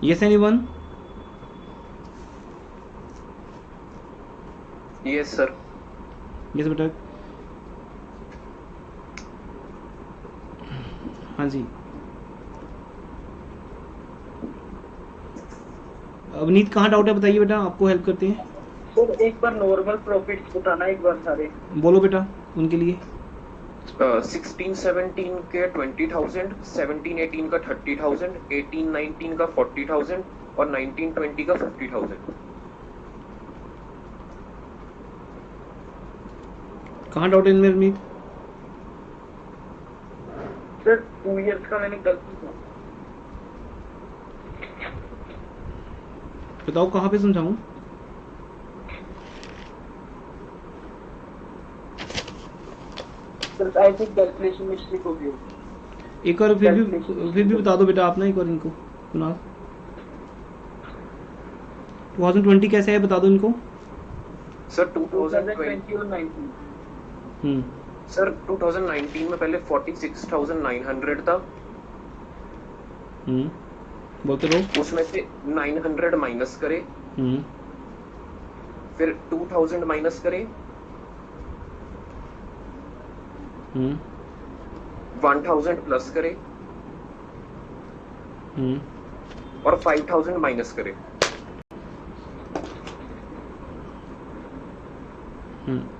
Yes, anyone? Yes sir. Yes बेटा. हाँ जी. अवनीत कहाँ डाउट है बताइए बेटा, आपको हेल्प करते हैं. सर एक बार नॉर्मल प्रॉफिट्स बताना एक बार सारे. बोलो बेटा उनके लिए. 16-17 के 20,000, 17-18 का 30,000, 18-19 का 40,000 और 19-20 का 50,000. कहाँ डाउट है इनमें अवनीत? सर 2 इयर्स का मैंने गलती किया. बताओ कहाँ पे समझाऊं? Sir I think calculation mistake हो गई. एक बार फिर भी बता दो बेटा आप ना एक बार इनको. कुणाल 2020 कैसे है बता दो इनको. सर 2020 और 19. सर 2019 में पहले 46,900 था. बोलते रहो. उसमें से 900 माइनस करे, फिर 2000 माइनस करे, 1000 प्लस करे और 5000 माइनस करे.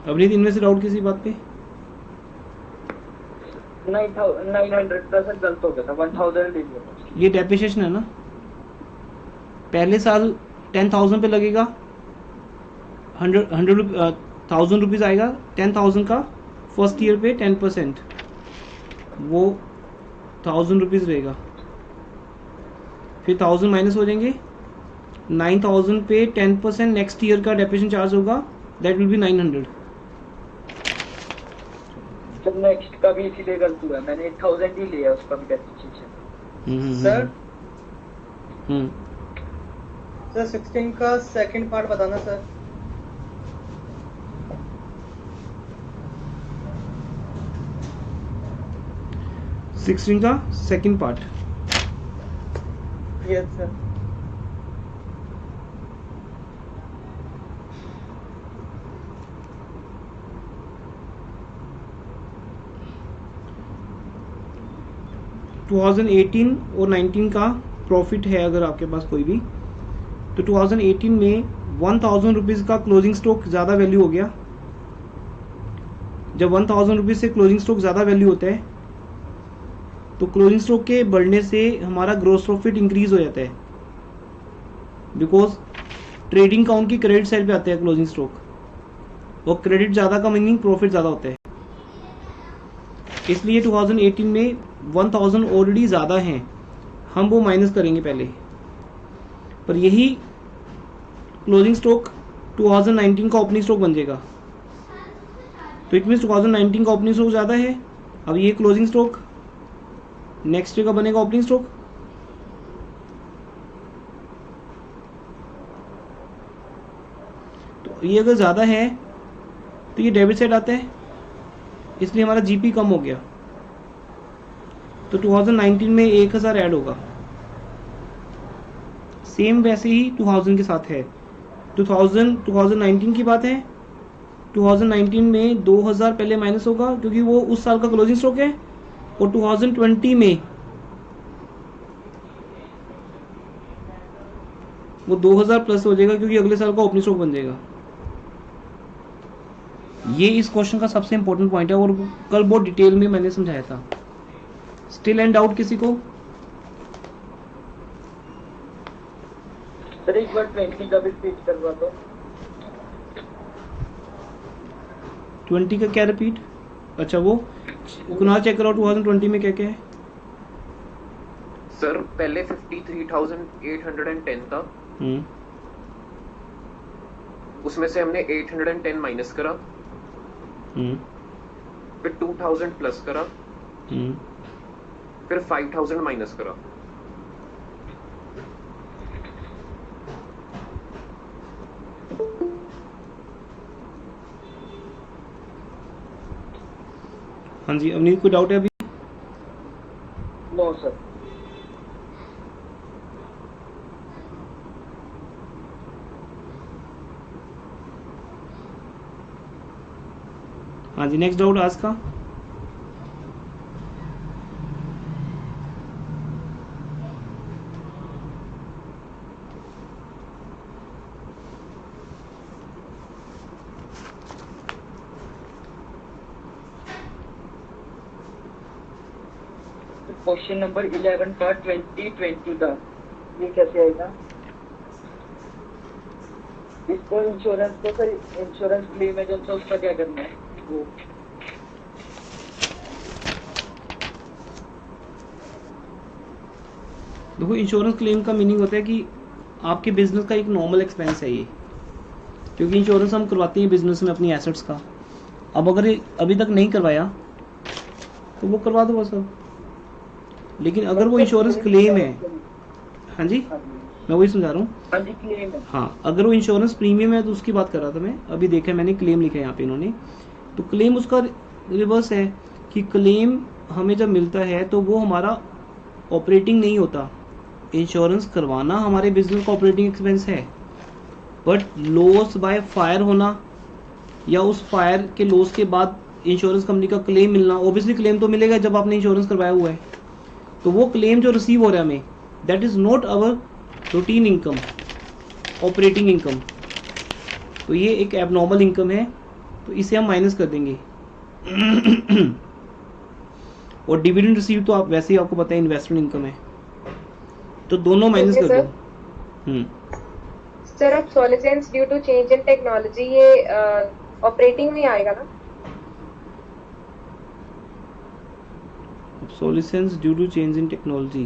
अवनीत इनमें से डाउट किसी बात पे? 900 का सर गलत हो गया था. 1000 ले लिया. ये डेप्रिसिएशन है ना. पहले साल 10,000 पे लगेगा, 1,000 रुपीज आएगा. 10,000 का फर्स्ट ईयर पे 10%, वो 1,000 रुपीज रहेगा. फिर 1,000 माइनस हो जाएंगे. 9,000 पे 10% नेक्स्ट ईयर का डेप्रिसिएशन चार्ज होगा, that will be 900. Sir next का भी इसीलिए गलत हुआ. मैंने 8,000 ही लिया उसका भी डेप्रिसिएशन. सर सर 16 का सेकंड पार्ट बताना सर. सिक्सटीन का second part. Yes sir. To 2018 और 19 का प्रॉफिट है अगर आपके पास कोई भी, तो 2018 में 1,000 रुपीज़ का क्लोजिंग स्टॉक ज़्यादा वैल्यू हो गया. जब 1,000 रुपीज़ से क्लोजिंग स्टॉक ज़्यादा वैल्यू होता है तो क्लोजिंग स्टॉक के बढ़ने से हमारा ग्रॉस प्रॉफिट इंक्रीज हो जाता है, बिकॉज ट्रेडिंग काउंट की क्रेडिट साइड पे आता है क्लोजिंग स्टॉक, और क्रेडिट ज़्यादा का मीनिंग प्रॉफिट ज़्यादा होता है. इसलिए 2018 में 1,000 ऑलरेडी ज़्यादा हैं, हम वो माइनस करेंगे पहले. पर यही क्लोजिंग स्टॉक 2019 का ओपनिंग स्टॉक बन जाएगा. तो इट मीन्स 2019 का ओपनिंग स्टॉक ज़्यादा है. अब ये क्लोजिंग स्टॉक नेक्स्ट ईयर का बनेगा ओपनिंग स्टॉक. तो ये अगर ज़्यादा है तो ये डेबिट साइड आता है, इसलिए हमारा जीपी कम हो गया. तो 2019 में 1,000 ऐड होगा. सेम वैसे ही 2000 के साथ है. 2019 की बात है. 2019 में 2,000 पहले माइनस होगा क्योंकि वो उस साल का क्लोजिंग स्टॉक है, और 2020 में वो 2,000 प्लस हो जाएगा क्योंकि अगले साल का ओपनिंग स्टॉक बन जाएगा. ये इस क्वेश्चन का सबसे इंपॉर्टेंट पॉइंट है और कल बहुत डिटेल में मैंने समझाया था. स्टिल एंड डाउट किसी को? सर एक बार 20 का भी रिपीट करवा दो. 20 का क्या रिपीट? अच्छा वो कुनाल चेक करो 2020 में क्या क्या है. सर पहले 53,810 था. उसमें से हमने 810 माइनस करा, फिर 2,000 प्लस करा, फिर 5,000 माइनस करा. हाँ जी अवनीत कोई डाउट है अभी? No sir. हाँ जी, नेक्स्ट डाउट आज का। क्वेश्चन नंबर 11 का 2020 का ये कैसे आएगा? इसको इंश्योरेंस को सर इंश्योरेंस क्लेम है जो उसका क्या करना है वो? देखो, इंश्योरेंस क्लेम का मीनिंग होता है कि आपके बिजनेस का एक नॉर्मल एक्सपेंस है ये, क्योंकि इंश्योरेंस हम करवाते हैं बिजनेस में अपनी एसेट्स का। अब अगर ये अभी तक नहीं करवाया तो वो करवा दो बस अब। लेकिन अगर वो इंश्योरेंस क्लेम है, हाँ जी, मैं वही समझा रहा हूँ। हाँ जी, क्लेम है। हाँ, अगर वो इंश्योरेंस प्रीमियम है तो उसकी बात कर रहा था मैं। अभी देखा मैंने क्लेम लिखा है यहाँ पे इन्होंने, तो क्लेम उसका रिवर्स है कि क्लेम हमें जब मिलता है तो वो हमारा ऑपरेटिंग नहीं होता। इंश्योरेंस करवाना हमारे बिजनेस का ऑपरेटिंग एक्सपेंस है, बट लॉस बाय फायर होना या उस फायर के लॉस के बाद इंश्योरेंस कंपनी का क्लेम मिलना, ऑब्वियसली क्लेम तो मिलेगा जब आपने इंश्योरेंस करवाया हुआ है। तो वो क्लेम जो रिसीव हो रहा है हमें, that is not our routine income, operating income. तो ये एक एबनॉर्मल इनकम है, तो इसे हम माइनस कर देंगे। और डिविडेंड रिसीव तो आप वैसे ही आपको पता है इन्वेस्टमेंट इनकम है, तो दोनों माइनस कर दो। Sir, obsolescence due to change in technology ये ऑपरेटिंग में आएगा ना? Obsolescence due to change in technology,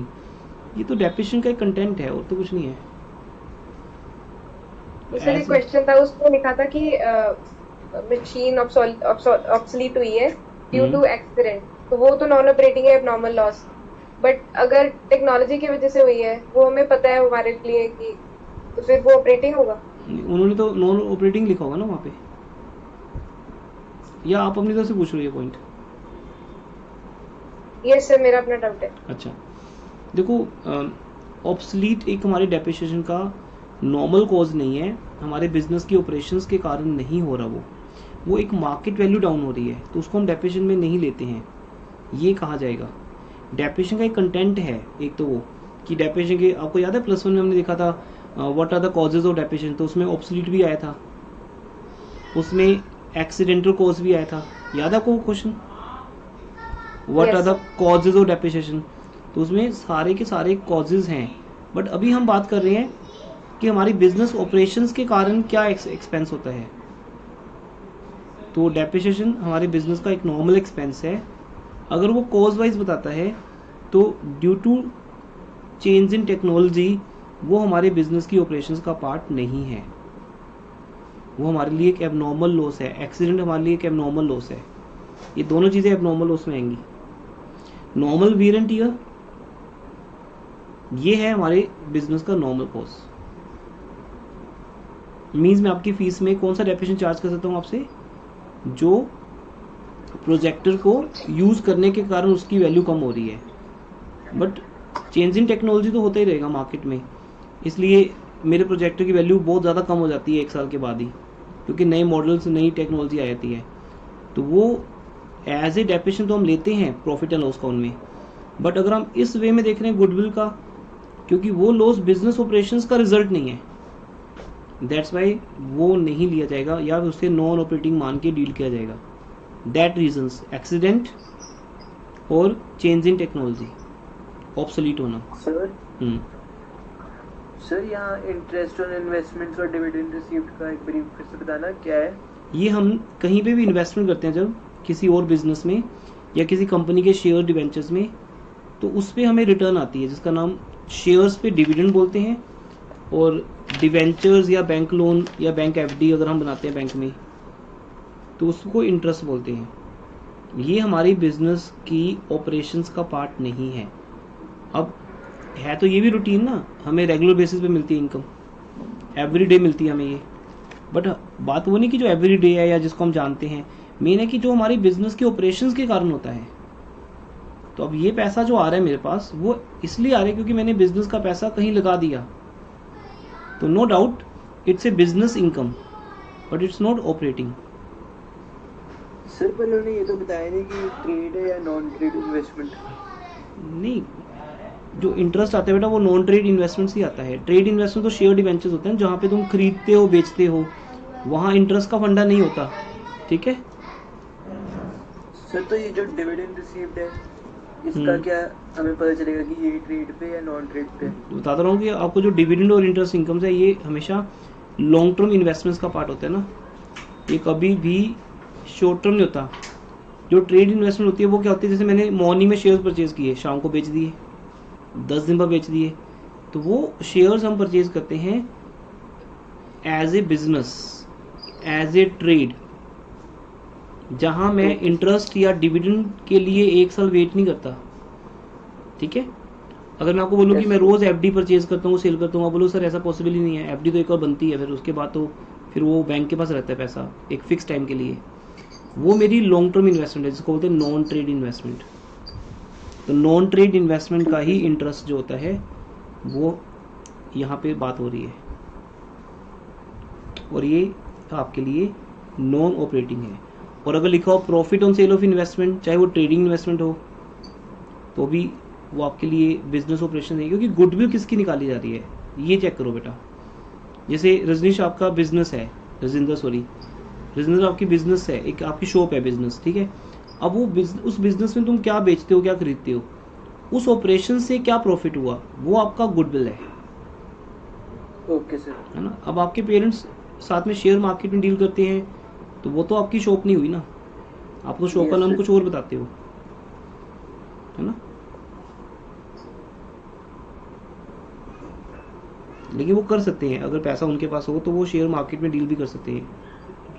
ये तो डेफिनेशन का एक कंटेंट है और तो कुछ नहीं है। सर एक क्वेश्चन था, उसमें लिखा था कि मशीन ऑब्सोलीट हुई है ड्यू टू एक्सीडेंट, तो वो तो नॉन ऑपरेटिंग है, एबनॉर्मल लॉस। बट अगर टेक्नोलॉजी की वजह से हुई है, वो हमें पता है हमारे लिए कि, तो फिर वो ऑपरेटिंग होगा? उन्होंने तो नॉन ऑपरेटिंग लिखा होगा ना वहाँ पे, या आप अपनी तरफ से पूछ रहे हो ये पॉइंट? यस सर, मेरा अपना डाउट है। अच्छा, देखो, ऑब्सलीट एक हमारे डेप्रिसिएशन का नॉर्मल कॉज नहीं है, हमारे बिजनेस की ऑपरेशंस के कारण नहीं हो रहा। वो एक मार्केट वैल्यू डाउन हो रही है, तो उसको हम डेप्रिसिएशन में नहीं लेते हैं, ये कहा जाएगा। डेप्रिसिएशन का एक कंटेंट है एक तो वो कि डेप्रिसिएशन के, आपको याद है +1 में हमने देखा था what are the causes of depreciation, तो उसमें ऑब्सलीट भी आया था, उसमें एक्सीडेंटल कॉज भी आया था, याद है आपको वो question, what are the causes of depreciation? तो उसमें सारे के सारे कॉजेज हैं। बट अभी हम बात कर रहे हैं कि हमारी बिजनेस ऑपरेशंस के कारण क्या एक्सपेंस होता है। तो डेप्रिसिएशन हमारे बिजनेस का एक नॉर्मल एक्सपेंस है। अगर वो कॉज वाइज बताता है तो due to change in technology वो हमारे बिजनेस की ऑपरेशंस का पार्ट नहीं है, वो हमारे लिए एक एबनॉर्मल लॉस है। एक्सीडेंट हमारे लिए एक एबनॉर्मल लॉस है, ये दोनों चीज़ें एबनॉर्मल लॉस में आएंगी। नॉर्मल वियर एंड टियर ये है हमारे बिजनेस का नॉर्मल कॉस्ट। मीन्स मैं आपकी फीस में कौन सा डेप्रिसिएशन चार्ज कर सकता हूँ आपसे, जो प्रोजेक्टर को यूज करने के कारण उसकी वैल्यू कम हो रही है। बट चेंज इन टेक्नोलॉजी तो होता ही रहेगा मार्केट में, इसलिए मेरे प्रोजेक्टर की वैल्यू बहुत ज़्यादा कम हो जाती है 1 साल के बाद ही, क्योंकि नए मॉडल्स नई टेक्नोलॉजी आ जाती है। तो वो एज ए डेप्रिसिएशन तो हम लेते हैं प्रॉफिट एंड लॉस अकाउंट में। बट अगर हम इस वे में देख रहे हैं गुडविल का, क्योंकि वो लॉस बिजनेस ऑपरेशंस का रिजल्ट नहीं है, दैट्स वाई वो नहीं लिया जाएगा या उससे नॉन ऑपरेटिंग मान के डील किया जाएगा। दैट रीजंस एक्सीडेंट और चेंज इन टेक्नोलॉजी, ऑब्सोलीट होना। सर यहाँ इंटरेस्ट ऑन इन्वेस्टमेंट्स और डिविडेंड रिसीव्ड का एक ब्रीफ फिर से बताना क्या है? ये हम कहीं पे भी इन्वेस्टमेंट करते हैं जब किसी और बिजनेस में या किसी कंपनी के शेयर डिवेंचर्स में, तो उस पर हमें रिटर्न आती है जिसका नाम शेयर्स पे डिविडेंड बोलते हैं, और डिवेंचर्स या बैंक लोन या बैंक एफडी अगर हम बनाते हैं बैंक में तो उसको इंटरेस्ट बोलते हैं। ये हमारी बिजनेस की ऑपरेशंस का पार्ट नहीं है। अब है तो ये भी रूटीन ना, हमें रेगुलर बेसिस पे मिलती है इनकम, एवरी डे मिलती है हमें ये। बट बात वो नहीं कि जो एवरी डे है या जिसको हम जानते हैं, मेन है कि जो हमारी बिजनेस की ऑपरेशंस के कारण होता है। तो अब ये पैसा जो आ रहा है मेरे पास वो इसलिए आ रहा है क्योंकि मैंने बिजनेस का पैसा कहीं लगा दिया। तो no doubt it's a business income but it's not operating. Sir पर उन्होंने ये तो बताया नहीं कि ट्रेड है या नॉन ट्रेड इन्वेस्टमेंट। नहीं, जो इंटरेस्ट आता है बेटा वो नॉन ट्रेड इन्वेस्टमेंट ही आता है। ट्रेड इन्वेस्टमेंट तो शेयर डिवेंचर्स होते हैं जहाँ पे तुम खरीदते हो बेचते हो, वहाँ इंटरेस्ट का फंडा नहीं होता, ठीक है। सर तो ये जो डिविडेंड रिसीव्ड है इसका क्या हमें पता चलेगा कि ये ट्रेड पे या नॉन ट्रेड पे? बताता रहा हूँ कि आपको जो डिविडेंड और इंटरेस्ट इनकम्स है ये हमेशा लॉन्ग टर्म इन्वेस्टमेंट्स का पार्ट होता है ना, ये कभी भी शॉर्ट टर्म नहीं होता। जो ट्रेड इन्वेस्टमेंट होती है वो क्या होती है, जैसे मैंने मॉर्निंग में शेयर्स परचेज किए, शाम को बेच दिए, 10 दिन बाद बेच दिए, तो वो शेयर्स हम परचेज करते हैं as a business, as a trade, जहां मैं इंटरेस्ट या डिविडेंड के लिए 1 साल वेट नहीं करता, ठीक है। अगर मैं आपको बोलूँ कि मैं रोज एफडी परचेज करता हूँ, सेल करता हूँ, आप बोलो सर ऐसा पॉसिबल ही नहीं है, एफडी तो एक और बनती है, फिर उसके बाद तो फिर वो बैंक के पास रहता है पैसा एक फिक्स टाइम के लिए, वो मेरी लॉन्ग टर्म इन्वेस्टमेंट है जिसको बोलते हैं नॉन ट्रेड इन्वेस्टमेंट। तो नॉन ट्रेड इन्वेस्टमेंट का ही इंटरेस्ट जो होता है वो यहाँ पे बात हो रही है, और ये आपके लिए नॉन ऑपरेटिंग है। और अगर लिखा हो profit on sale of investment, चाहे वो ट्रेडिंग इन्वेस्टमेंट हो, तो भी वो आपके लिए बिजनेस ऑपरेशन है, क्योंकि गुडविल किसकी निकाली जा रही है ये चेक करो बेटा। जैसे रजनीश आपका बिजनेस है, रजिंदर आपकी बिजनेस है, एक आपकी शॉप है बिजनेस, ठीक है। अब वो उस बिजनेस में तुम क्या बेचते हो, क्या खरीदते हो, उस ऑपरेशन से क्या प्रॉफिट हुआ, वो आपका गुडविल है, ओके सर, है ना। अब आपके पेरेंट्स साथ में शेयर मार्केट में डील करते हैं, तो वो तो आपकी शॉप नहीं हुई ना, आप तो शॉप का नाम कुछ और बताते हो, है ना। लेकिन वो कर सकते हैं, अगर पैसा उनके पास हो तो वो शेयर मार्केट में डील भी कर सकते हैं,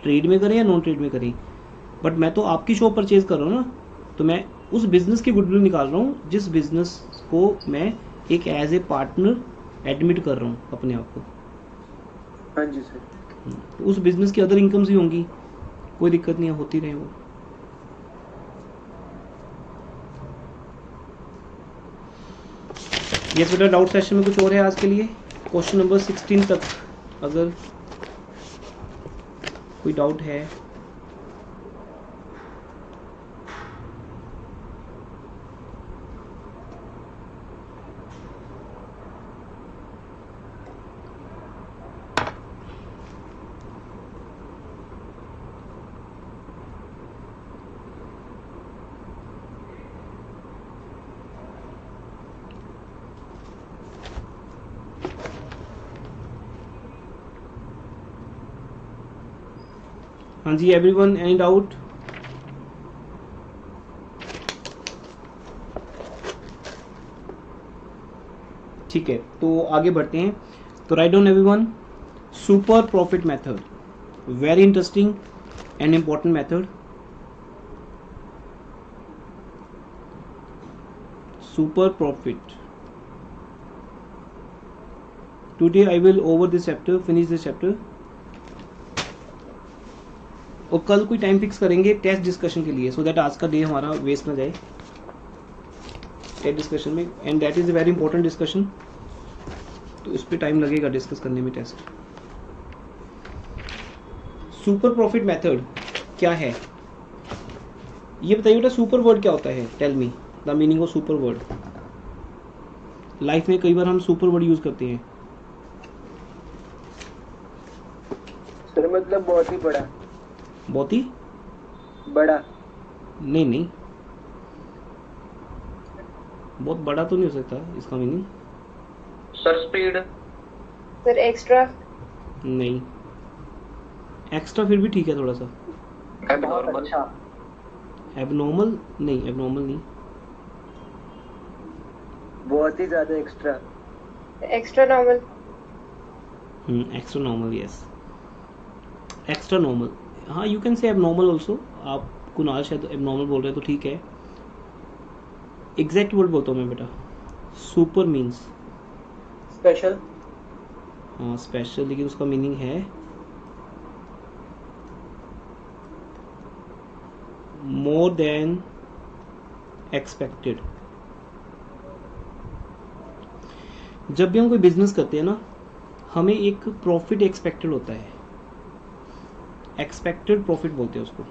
ट्रेड में करें या नॉन ट्रेड में करें। बट मैं तो आपकी शॉप परचेज कर रहा हूँ ना, तो मैं उस बिजनेस की गुडविल निकाल रहा हूँ जिस बिजनेस को मैं एक एज ए पार्टनर एडमिट कर रहा हूँ अपने आप को। हाँ जी सर। तो उस बिजनेस की अदर इनकम्स भी होंगी, कोई दिक्कत नहीं है, होती रहे वो। ये बेटा डाउट सेशन में कुछ और है आज के लिए, क्वेश्चन नंबर 16 तक अगर कोई डाउट है। हाँ जी, एवरीवन, एनी डाउट? ठीक है, तो आगे बढ़ते हैं। तो write down everyone, super profit method, very interesting and important method. Super profit, today I will over this chapter, finish this chapter, और कल कोई टाइम फिक्स करेंगे टेस्ट डिस्कशन के लिए, सो दैट आज का डे हमारा वेस्ट ना जाए टेस्ट डिस्कशन में, and that is a very important discussion, तो इस पे टाइम लगेगा डिस्कस करने में टेस्ट। सुपर प्रॉफिट मेथड क्या है ये बताइए बेटा, सुपर वर्ड क्या होता है, tell me the meaning of super word. Life में कई बार हम सुपर वर्ड यूज करते हैं। सर मतलब बहुत ही बड़ा। बहुत ही बड़ा? नहीं नहीं, बहुत बड़ा तो नहीं हो सकता इसका meaning. Sir speed? Sir extra? नहीं, एक्स्ट्रा फिर भी ठीक है थोड़ा सा। एबनॉर्मल? एबनॉर्मल नहीं, एबनॉर्मल नहीं। बहुत ही ज्यादा extra? Extra normal? Extra normal, yes, extra normal. हाँ, you can say abnormal also. आप कुणाल शायद एबनॉर्मल बोल रहे हैं तो ठीक है। एग्जैक्ट वर्ड बोलता हूँ मैं बेटा। Super means special? हाँ स्पेशल, लेकिन उसका मीनिंग है मोर देन एक्सपेक्टेड। जब भी हम कोई बिजनेस करते हैं ना, हमें एक प्रॉफिट एक्सपेक्टेड होता है, एक्सपेक्टेड प्रॉफिट बोलते हैं उसको।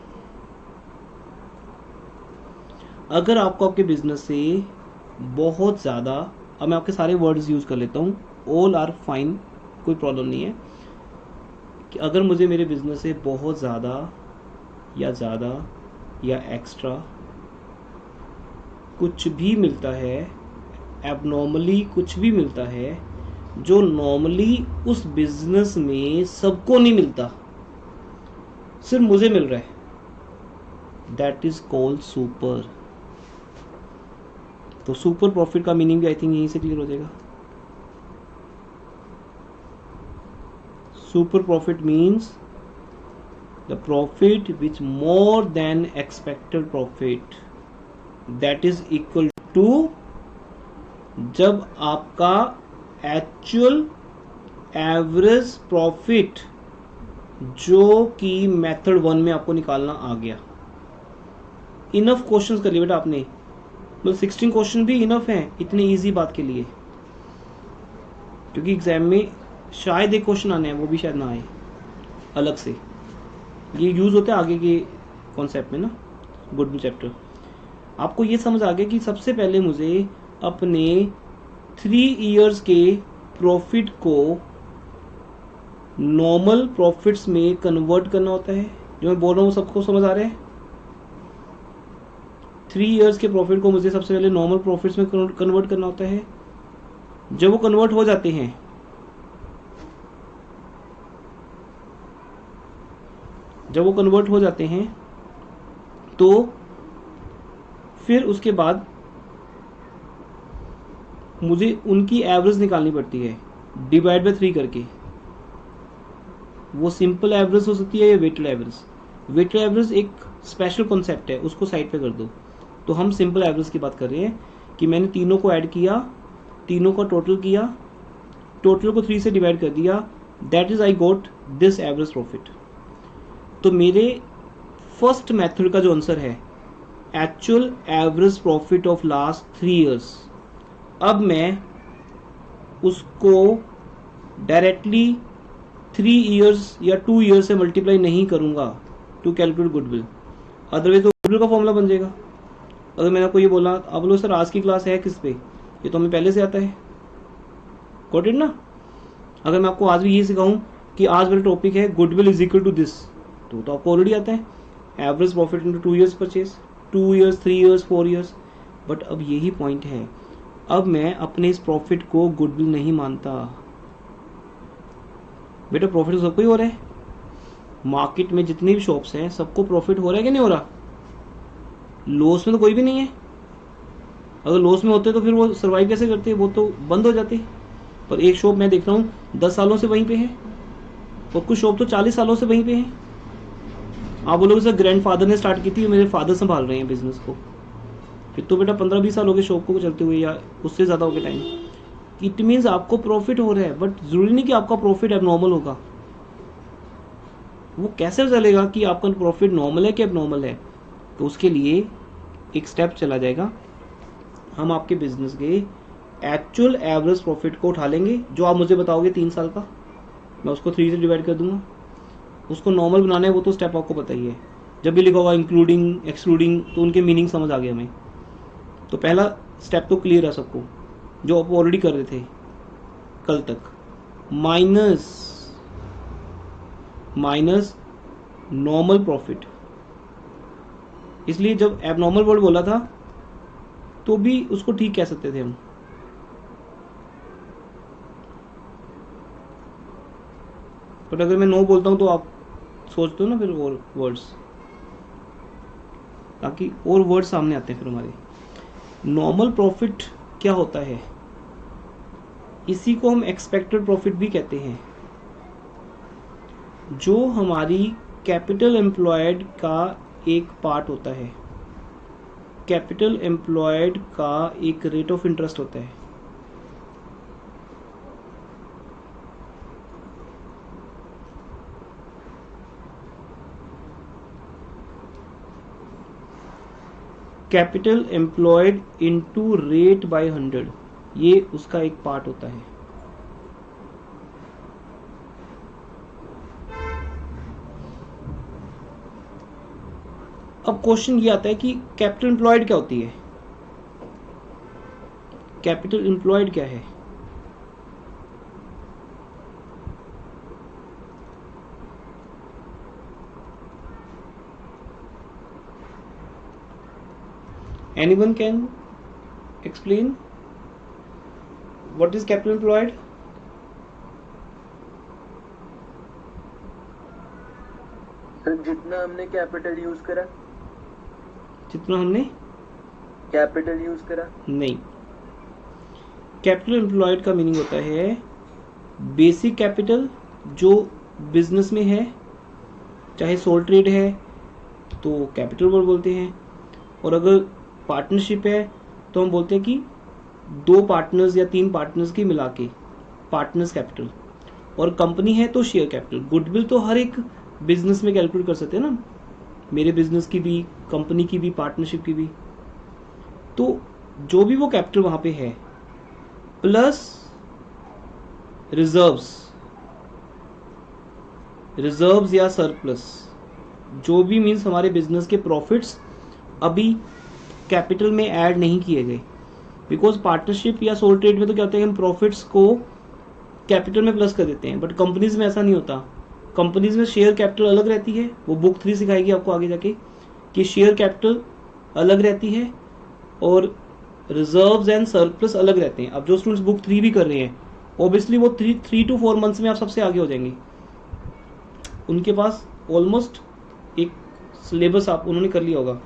अगर आपको आपके बिजनेस से बहुत ज़्यादा, अब मैं आपके सारे वर्ड्स यूज़ कर लेता हूँ, ऑल आर फाइन, कोई प्रॉब्लम नहीं है, कि अगर मुझे मेरे बिजनेस से बहुत ज़्यादा या एक्स्ट्रा कुछ भी मिलता है, एबनॉर्मली कुछ भी मिलता है जो नॉर्मली उस बिजनेस में सबको नहीं मिलता, सिर्फ मुझे मिल रहा है, दैट इज कॉल्ड सुपर। तो सुपर प्रॉफिट का मीनिंग भी आई थिंक यहीं से क्लियर हो जाएगा। Super profit means the profit which more than expected profit, that is equal to जब आपका एक्चुअल एवरेज प्रॉफिट जो कि मेथड 1 में आपको निकालना आ गया। इनफ क्वेश्चंस कर लिए बेटा आपने, मतलब 16 क्वेश्चन भी इनफ हैं इतने इजी बात के लिए, क्योंकि एग्जाम में शायद एक क्वेश्चन आने हैं, वो भी शायद ना आए अलग से, ये यूज होते हैं आगे के कॉन्सेप्ट में ना, गुडविल चैप्टर। आपको ये समझ आ गया कि सबसे पहले मुझे अपने 3 इयर्स के प्रॉफिट को नॉर्मल प्रॉफिट्स में कन्वर्ट करना होता है। जो मैं बोल रहा हूँ सबको समझ आ रहा है? 3 इयर्स के प्रॉफिट को मुझे सबसे पहले नॉर्मल प्रॉफिट्स में कन्वर्ट करना होता है। जब वो कन्वर्ट हो जाते हैं, तो फिर उसके बाद मुझे उनकी एवरेज निकालनी पड़ती है डिवाइड बाय 3 करके। वो सिंपल एवरेज हो सकती है या वेटेड एवरेज। वेटेड एवरेज एक स्पेशल कॉन्सेप्ट है, उसको साइड पे कर दो। तो हम सिंपल एवरेज की बात कर रहे हैं कि मैंने तीनों को ऐड किया, तीनों का टोटल किया, टोटल को 3 से डिवाइड कर दिया, that is I got this average profit. तो मेरे फर्स्ट मेथड का जो आंसर है actual average profit of last 3 years. अब मैं उसको डायरेक्टली 3 इयर्स या 2 इयर्स से मल्टीप्लाई नहीं करूंगा टू कैलकुलेट गुडविल, अदरवाइज तो गुडविल का फॉर्मूला बन जाएगा। अगर मैंने आपको ये बोला, आप बोलो सर आज की क्लास है किस पे, ये तो हमें पहले से आता है, गॉट इट ना। अगर मैं आपको आज भी ये सिखाऊं कि आज मेरा टॉपिक है goodwill is equal to this, तो आपको ऑलरेडी आता है average profit into 2 years purchase, 2 years, 3 years, 4 years. But अब यही पॉइंट है, अब मैं अपने इस प्रॉफिट को गुडविल नहीं मानता। बेटा प्रॉफिट तो सबको ही हो रहा है, मार्केट में जितनी भी शॉप्स हैं सबको प्रॉफिट हो रहा है कि नहीं हो रहा? लॉस में तो कोई भी नहीं है। अगर लॉस में होते तो फिर वो सर्वाइव कैसे करते, वो तो बंद हो जाते। पर एक शॉप मैं देख रहा हूँ 10 सालों से वहीं पे है, और कुछ शॉप तो 40 सालों से वहीं पे है। आप बोलोगे सर ग्रैंडफादर ने स्टार्ट की थी, मेरे फादर संभाल रहे हैं बिजनेस को, फिर तो बेटा 15-20 साल हो गए शॉप को चलते हुए, या उससे ज़्यादा हो गया टाइम। इट मीन्स आपको प्रॉफिट हो रहा है, बट जरूरी नहीं कि आपका प्रॉफिट एबनॉर्मल होगा। वो कैसे चलेगा कि आपका प्रॉफिट नॉर्मल है कि एबनॉर्मल है? तो उसके लिए एक स्टेप चला जाएगा, हम आपके बिजनेस के एक्चुअल एवरेज प्रॉफिट को उठा लेंगे, जो आप मुझे बताओगे 3 साल का, मैं उसको 3 से डिवाइड कर दूंगा। उसको नॉर्मल बनाना है, वो तो स्टेप आपको पता ही है। जब भी लिखा होगा इंक्लूडिंग, एक्सक्लूडिंग, तो उनके मीनिंग समझ आ गया हमें। तो पहला स्टेप तो क्लियर है सबको, जो आप ऑलरेडी कर रहे थे कल तक। Minus normal profit. इसलिए जब एबनॉर्मल वर्ड बोला था तो भी उसको ठीक कह सकते थे हम। बट अगर मैं नो बोलता हूं तो आप सोचते हो ना फिर और वर्ड्स, ताकि और वर्ड सामने आते हैं फिर हमारे। नॉर्मल प्रॉफिट क्या होता है? इसी को हम एक्सपेक्टेड प्रॉफिट भी कहते हैं। जो हमारी कैपिटल एम्प्लॉयड का एक पार्ट होता है, कैपिटल एम्प्लॉयड का एक रेट ऑफ इंटरेस्ट होता है। Capital employed into rate by 100, ये उसका एक पार्ट होता है। अब क्वेश्चन ये आता है कि कैपिटल एम्प्लॉयड क्या होती है, कैपिटल एम्प्लॉयड क्या है? Anyone can explain what is capital employed? Sir जितना हमने कैपिटल यूज करा, जितना हमने कैपिटल यूज करा। नहीं, कैपिटल एम्प्लॉयड का मीनिंग होता है बेसिक कैपिटल जो बिजनेस में है, चाहे सोल ट्रेड है तो कैपिटल वर्ड बोलते हैं, और अगर पार्टनरशिप है तो हम बोलते हैं कि 2 पार्टनर्स या 3 पार्टनर्स की मिला के पार्टनर्स कैपिटल, और कंपनी है तो शेयर कैपिटल। गुडविल तो हर एक बिजनेस में कैलकुलेट कर सकते हैं ना, मेरे बिजनेस की भी, कंपनी की भी, पार्टनरशिप की भी। तो जो भी वो कैपिटल वहां पे है प्लस रिजर्व्स या सरप्लस, जो भी मीन्स हमारे बिजनेस के प्रॉफिट्स अभी कैपिटल में ऐड नहीं किए गए, बिकॉज पार्टनरशिप या सोल ट्रेड में तो क्या होता है हम प्रॉफिट्स को कैपिटल में प्लस कर देते हैं, बट कंपनीज में ऐसा नहीं होता। कंपनीज में शेयर कैपिटल अलग रहती है, वो बुक 3 सिखाएगी आपको आगे जाके कि शेयर कैपिटल अलग रहती है और रिजर्व्स एंड सरप्लस अलग रहते हैं। अब जो स्टूडेंट्स बुक 3 भी कर रहे हैं ऑब्वियसली वो 3 to 4 मंथ्स में आप सबसे आगे हो जाएंगे, उनके पास ऑलमोस्ट एक सिलेबस आप उन्होंने कर लिया होगा।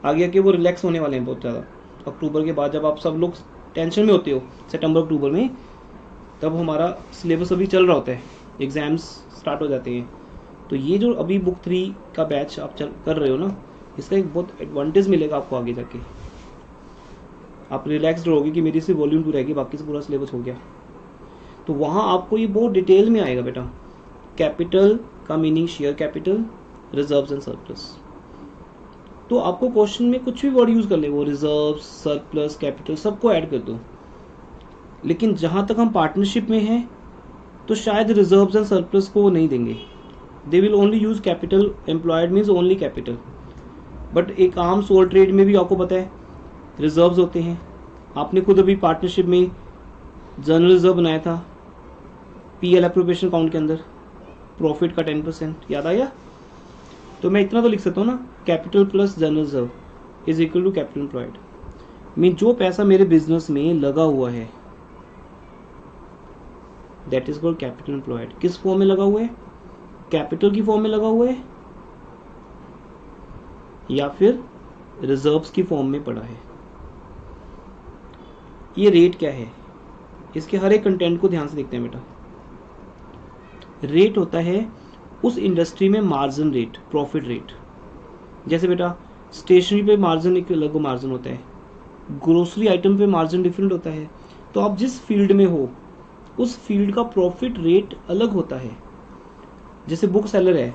आगे आके वो रिलैक्स होने वाले हैं बहुत ज़्यादा अक्टूबर के बाद, जब आप सब लोग टेंशन में होते हो सितंबर अक्टूबर में, तब हमारा सिलेबस अभी चल रहा होता है, एग्ज़ाम्स स्टार्ट हो जाते हैं। तो ये जो अभी बुक 3 का बैच आप कर रहे हो ना, इसका एक बहुत एडवांटेज मिलेगा आपको आगे जाके, आप रिलैक्सड रहोगे कि मेरी सिर्फ वॉल्यूम 2 रहेगी, बाकी से पूरा सिलेबस हो गया। तो वहाँ आपको ये बहुत डिटेल में आएगा बेटा, कैपिटल का meaning share capital, reserves and surplus. तो आपको क्वेश्चन में कुछ भी वर्ड यूज कर ले, वो रिजर्व्स, सरप्लस, कैपिटल सबको ऐड कर दो, लेकिन जहां तक हम पार्टनरशिप में हैं तो शायद रिजर्व्स एंड सरप्लस को वो नहीं देंगे, they will only use capital employed means only capital. But एक आम सोल ट्रेड में भी आपको पता है रिजर्व्स होते हैं, आपने खुद अभी पार्टनरशिप में जनरल रिजर्व बनाया था पीएल एप्रोप्रिएशन अकाउंट के अंदर, प्रॉफिट का 10%, याद आया? तो मैं इतना तो लिख सकता हूँ ना, capital plus general reserve is equal to capital employed. Mean जो पैसा मेरे बिजनेस में लगा हुआ है that is called capital employed. किस फॉर्म में लगा हुआ है? कैपिटल की फॉर्म में लगा हुआ है या फिर रिजर्व्स की फॉर्म में पड़ा है। ये रेट क्या है, इसके हर एक कंटेंट को ध्यान से देखते हैं बेटा। रेट होता है उस इंडस्ट्री में मार्जिन रेट, प्रॉफिट रेट। जैसे बेटा स्टेशनरी पे मार्जिन एक अलग मार्जिन होता है, ग्रोसरी आइटम पे मार्जिन डिफरेंट होता है। तो आप जिस फील्ड में हो उस फील्ड का प्रॉफिट रेट अलग होता है। जैसे बुक सेलर है,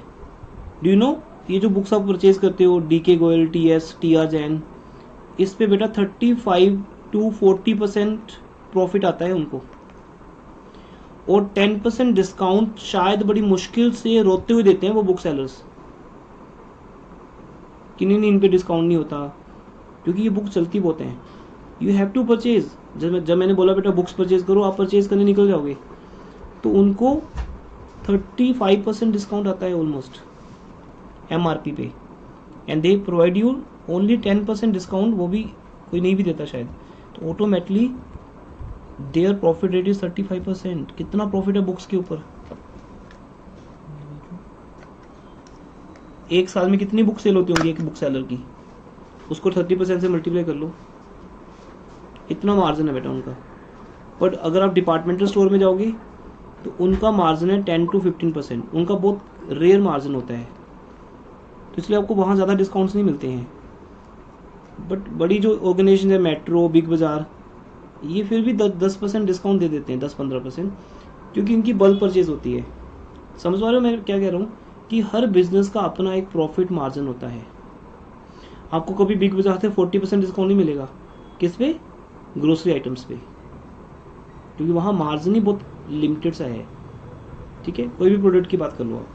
डू यू नो, ये जो बुक्स आप परचेज करते हो DK Goyal, TS, TR Jain, इस पे बेटा 35 to 40% प्रॉफिट आता है उनको, और 10% डिस्काउंट शायद बड़ी मुश्किल से रोते हुए देते हैं वो बुक सेलर्स कि नहीं इन पे डिस्काउंट नहीं होता, क्योंकि ये बुक चलती बहुत हैं। You have to purchase. जब मैंने बोला बेटा बुक्स परचेज करो, आप परचेज करने निकल जाओगे, तो उनको 35% डिस्काउंट आता है ऑलमोस्ट एमआरपी पे, and they provide you only 10% discount, वो भी कोई नहीं भी देता शायद। तो automatically their profit rate is 35%। कितना प्रॉफिट है बुक्स के ऊपर? एक साल में कितनी बुक सेल होती होंगी एक बुक सेलर की, उसको 30% से मल्टीप्लाई कर लो, इतना मार्जिन है बेटा उनका। बट अगर आप डिपार्टमेंटल स्टोर में जाओगे तो उनका मार्जिन है 10 to 15%, उनका बहुत रेयर मार्जिन होता है, तो इसलिए आपको वहाँ ज़्यादा डिस्काउंट्स नहीं मिलते हैं। बट बड़ी जो ऑर्गेनाइजेशन है, मेट्रो, बिग बाज़ार, ये फिर भी 10% डिस्काउंट दे देते हैं, 10-15%, क्योंकि इनकी बल्क परचेज होती है। समझ पा रहे हो मैं क्या कह रहा हूँ कि हर बिजनेस का अपना एक प्रॉफिट मार्जिन होता है। आपको कभी बिग बाज़ार से 40% डिस्काउंट नहीं मिलेगा, किस पे? ग्रोसरी आइटम्स पे, क्योंकि वहाँ मार्जिन ही बहुत लिमिटेड सा है। ठीक है, कोई भी प्रोडक्ट की बात कर लो आप।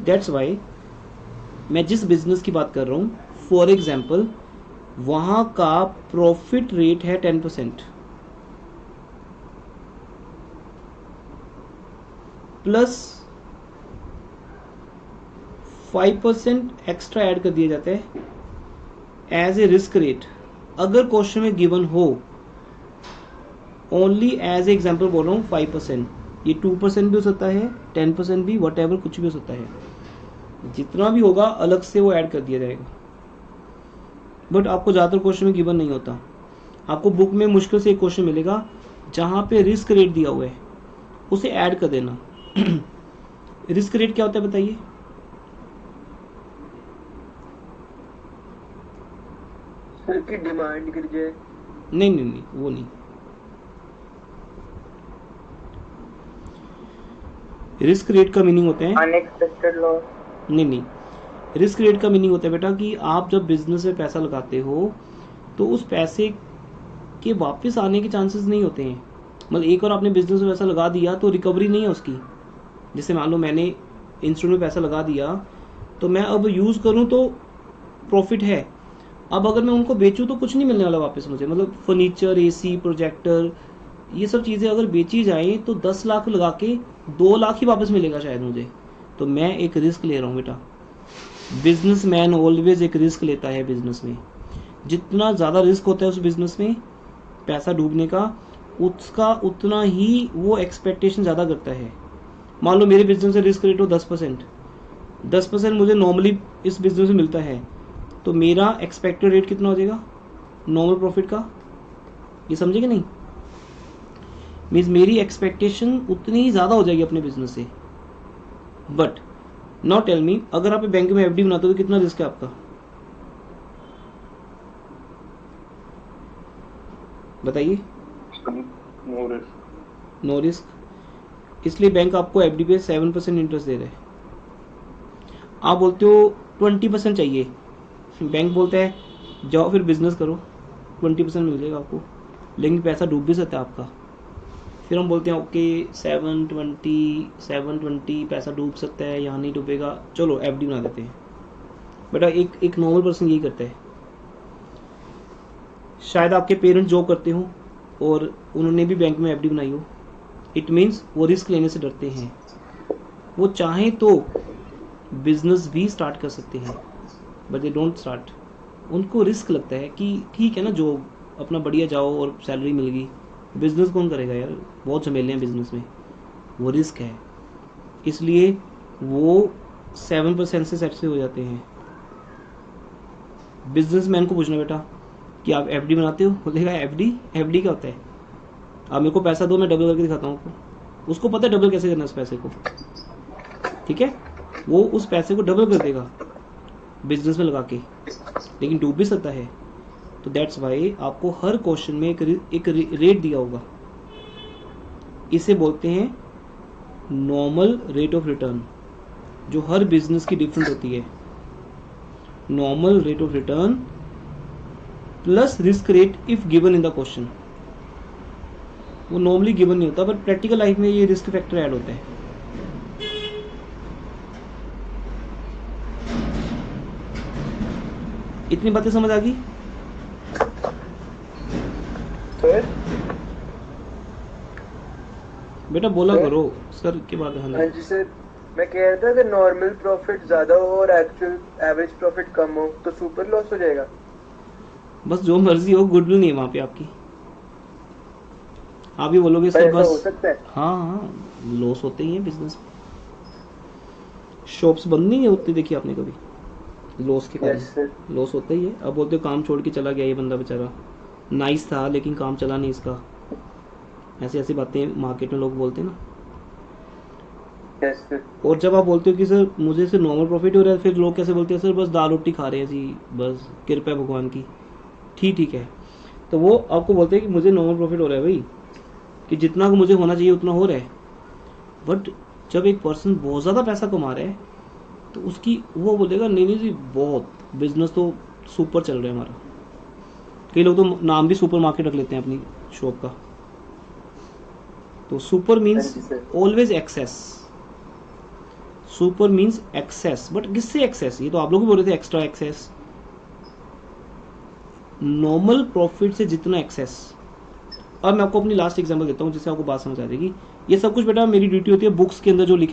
दैट्स वाई मैं जिस बिजनेस की बात कर रहा हूँ, फॉर एग्जाम्पल वहाँ का प्रॉफिट रेट है 10% प्लस 5% एक्स्ट्रा ऐड कर दिया जाता है एज ए रिस्क रेट। अगर क्वेश्चन में गिवन हो, ओनली एज ए एग्जाम्पल बोल रहा हूँ 5%, ये 2% भी हो सकता है, 10% भी, वट एवर कुछ भी हो सकता है, जितना भी होगा अलग से वो ऐड कर दिया जाएगा। बट आपको ज़्यादातर क्वेश्चन में गिवन नहीं होता। आपको बुक में मुश्किल से एक क्वेश्चन मिलेगा जहाँ पे रिस्क रेट दिया हुआ है, उसे ऐड कर देना। रिस्क रेट क्या होता है बताइए? सर की डिमांड गिर जाए। नहीं नहीं नहीं, वो नहीं। रिस्क रेट का मीनिंग होता है अनएक्सपेक्टेड लॉस। नहीं नहीं, रिस्क रेट का मीनिंग होता है बेटा कि आप जब बिजनेस में पैसा लगाते हो तो उस पैसे के वापस आने के चांसेस नहीं होते हैं। मतलब एक बार आपने बिजनेस में पैसा लगा दिया तो रिकवरी नहीं है उसकी। जैसे मान लो मैंने इंस्ट्रूमेंट में पैसा लगा दिया, तो मैं अब यूज़ करूँ तो प्रॉफिट है, अब अगर मैं उनको बेचूँ तो कुछ नहीं मिलने वाला वापस मुझे। मतलब फर्नीचर, एसी, प्रोजेक्टर, ये सब चीज़ें अगर बेची जाए तो 10 लाख लगा के 2 लाख ही वापस मिलेगा शायद मुझे। तो मैं एक रिस्क ले रहा हूँ बेटा। बिजनेसमैन ऑलवेज एक रिस्क लेता है बिजनेस में। जितना ज़्यादा रिस्क होता है उस बिजनेस में पैसा डूबने का, उसका उतना ही वो एक्सपेक्टेशन ज़्यादा करता है। मान लो मेरे बिजनेस से रिस्क रेट हो 10%, 10% मुझे नॉर्मली इस बिजनेस में मिलता है, तो मेरा एक्सपेक्टेड रेट कितना हो जाएगा नॉर्मल प्रॉफिट का? ये समझे कि नहीं? मीन्स मेरी एक्सपेक्टेशन उतनी ही ज़्यादा हो जाएगी अपने बिजनेस से। बट नाउ टेल मी, अगर आप बैंक में एफडी बनाते हो तो कितना रिस्क है आपका? बताइए। No risk. इसलिए बैंक आपको एफडी पे 7% इंटरेस्ट दे रहा है। आप बोलते हो 20% चाहिए, बैंक बोलता है जाओ फिर बिजनेस करो, 20% मिल जाएगा आपको, लेकिन पैसा डूब भी सकता है आपका। फिर हम बोलते हैं ओके 720 पैसा डूब सकता है, यहाँ नहीं डूबेगा, चलो एफडी बना देते हैं। बेटा एक नॉर्मल पर्सन यही करता है। शायद आपके पेरेंट्स जॉब करते हो और उन्होंने भी बैंक में एफडी बनाई हो। इट मीन्स वो रिस्क लेने से डरते हैं। वो चाहें तो बिजनेस भी स्टार्ट कर सकते हैं, बट दे डोंट स्टार्ट। उनको रिस्क लगता है कि ठीक है ना, जॉब अपना बढ़िया जाओ और सैलरी मिल गई, बिजनेस कौन करेगा यार, बहुत झमेले हैं बिजनेस में, वो रिस्क है। इसलिए वो 7% से सेट से हो जाते हैं। बिजनेसमैन को पूछना बेटा कि आप एफडी बनाते हो, बोलेगा एफडी क्या होता है? आप मेरे को पैसा दो, मैं डबल करके दिखाता हूँ आपको। उसको पता है डबल कैसे करना है उस पैसे को, ठीक है? वो उस पैसे को डबल कर देगा बिजनेस में लगा के, लेकिन डूब भी सकता है। तो दैट्स वाई आपको हर क्वेश्चन में एक रेट दिया होगा। इसे बोलते हैं नॉर्मल रेट ऑफ रिटर्न, जो हर बिजनेस की डिफरेंट होती है। Normal rate of return plus risk rate if given in the question. वो नॉर्मली गिवन नहीं होता, बट प्रैक्टिकल लाइफ में ये रिस्क फैक्टर ऐड होता है। इतनी बातें समझ आ गई? बेटा बोला करो सर के बाद। हाँ जी सर, मैं कह रहा था कि नॉर्मल प्रॉफिट ज्यादा हो और एक्चुअल एवरेज प्रॉफिट कम हो तो सुपर लॉस हो जाएगा। बस जो मर्जी हो, गुडविल नहीं है वहां पे आपकी। आप ही बोलोगे सर बस, हो सकता है। हाँ लॉस होते ही हैं बिजनेस में। शॉप्स बंद नहीं होती देखी आपने कभी? लॉस के कारण लॉस होता ही है। अब बोलते हो काम छोड़ के चला गया ये बंदा बेचारा, नाइस था लेकिन काम चला नहीं इसका। ऐसी ऐसी बातें मार्केट में लोग बोलते हैं ना। और जब आप बोलते हो कि सर मुझे से नॉर्मल प्रॉफिट हो रहा है, फिर लोग कैसे बोलते हैं सर बस दाल रोटी खा रहे हैं जी, बस कृपा है भगवान की। ठीक है, तो वो आपको बोलते हैं कि मुझे नॉर्मल प्रॉफिट हो रहा है भाई, कि जितना मुझे होना चाहिए उतना हो रहा है। बट जब एक पर्सन बहुत ज़्यादा पैसा कमा रहा है तो उसकी वो बोलेगा नहीं जी बहुत बिजनेस तो सुपर चल रहा है हमारा। कई लोग तो नाम भी सुपर मार्केट रख लेते हैं अपनी शॉप का। तो super means always excess. Super means excess, but किससे एक्सेस? ये तो आप लोग भी बोल रहे थे एक्स्ट्रा एक्सेस। नॉर्मल प्रॉफिट से जितना एक्सेस। अब मैं आपको अपनी लास्ट एग्जांपल देता हूँ जिससे आपको बात समझ आ जाएगी। ये सब कुछ बेटा मेरी ड्यूटी होती है बुक्स के अंदर जो लिखा